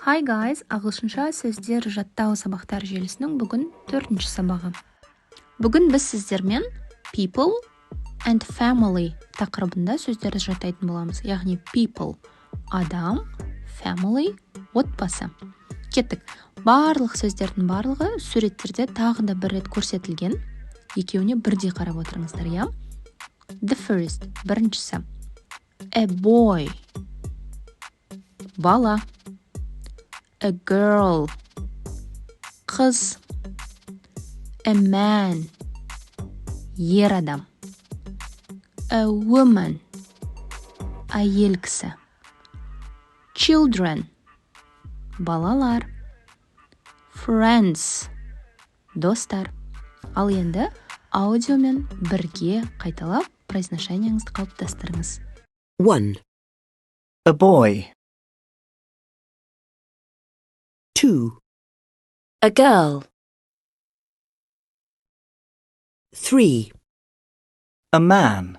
Hi guys, ағылшынша сөздер жаттау сабақтар желісінің бүгін 4-ші сабағы. Бүгін біз сіздермен people and family тақырыбында сөздерді жаттайтын боламыз. Яғни people адам, family отбасы. Кеттік. Барлық сөздердің барлығы суреттерде тағы да бір рет көрсетілген. Екеуіне бірдей қарап отырыңыздар, я? The first, біріншісі. A boy. Бала. A girl. Қыз. A man. Ер адам. A woman. Әйел кісі. Children. Балалар. Friends. Достар. Ал енді аудиомен бірге қайталап произношениеңізді қалыптастырыңыз. 1, A boy, 2, A girl. 3, a man,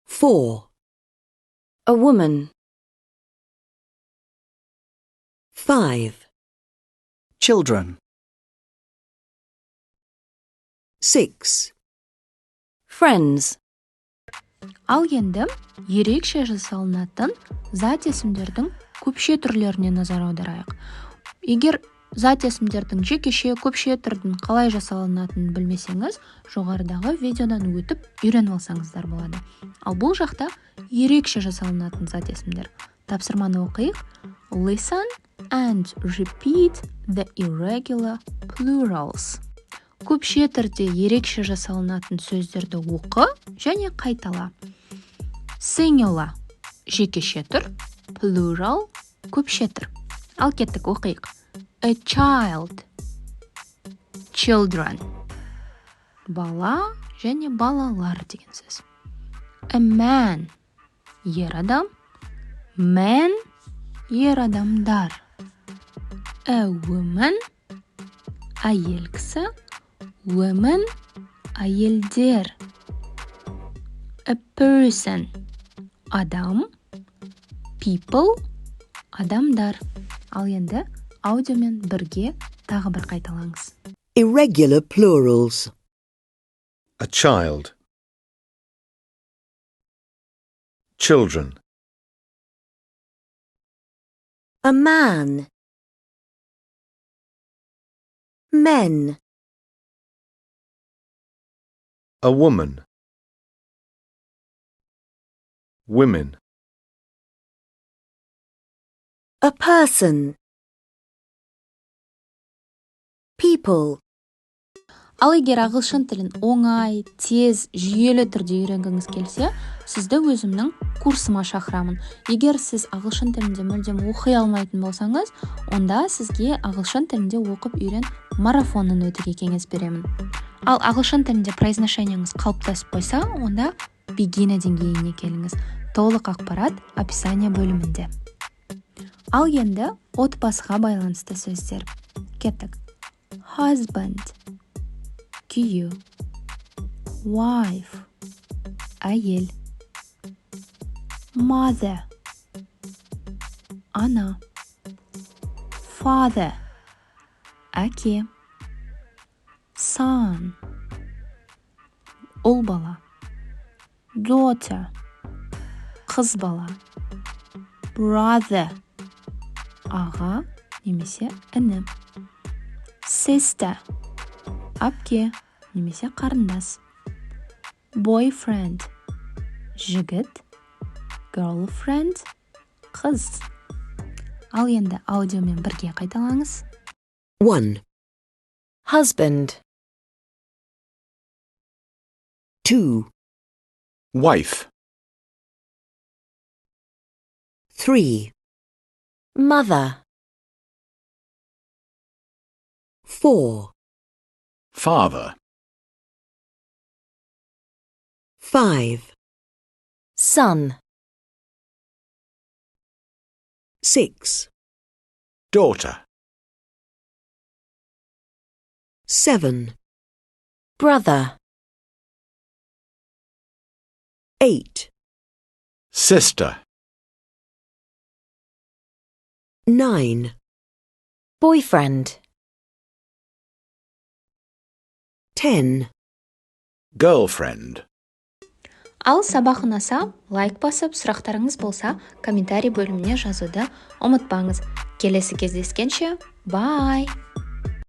4, A woman. 5, children, 6, Friends. Ал енді ерекше жасалынатын зат есімдердің көпше түрлеріне назар аударайық. Егер зат есімдердің жекеше көпше түрдің қалай жасалынатынын білмесеңіз, жоғарыдағы видеодан өтіп үйреніп алсаңыздар болады. Ал бұл жақта ерекше жасалынатын зат есімдер. Тапсырманы оқиық. Listen and repeat the irregular plurals. Көпше түрде ерекше жасалынатын сөздерді оқы және қайтала. Singular жекеше түр, plural көпше түр. Ал кеттік оқиық. A child, children. Бала және балалар деген сөз. A man, ер адам. Men, ер адамдар. A woman, әйел кісі. Women, әйелдер. A person, адам. People, адамдар. Ал енді аудиомен бірге тағы бір қайталаңыз. irregular plurals. A child. Children. A man. Men. A woman. Women. A person. People. Ал егер ағылшын тілін оңай, тез, жүйелі түрде үйренгіңіз келсе, сізді өзімнің курсыма шақырамын. Егер сіз ағылшын тілінде мүлдем оқи алмайтын болсаңыз, онда сізге ағылшын тілінде оқып үйрен марафонын өтуге кеңес беремін. Ал ағылшын тілінде произношениеңіз қалыптасып қойса, онда beginner деңгейіне келіңіз. Толық ақпарат описание бөлімінде. Ал енді отбасыға байланысты сөздер. Кеттік. Husband, күйеу. Wife, әйел. Mother, ана. Father, әке. Son, ұл бала. Daughter, қыз бала. Brother, аға немесе іні. Sister, әпке немесе қарындас. Boyfriend, жігіт. Girlfriend, қыз. Ал енді аудиомен бірге қайталаңыз. 1, Husband. 2, Wife. 3, Mother. 4, Father. 5, Son. 6, Daughter. 7, Brother. 8, Sister. 9, boyfriend, 10, girlfriend. Ал сабақ ұнаса, лайк басып, сұрақтарыңыз болса, комментарий бөліміне жазуды ұмытпаңыз. Келесі кездескенше, бай!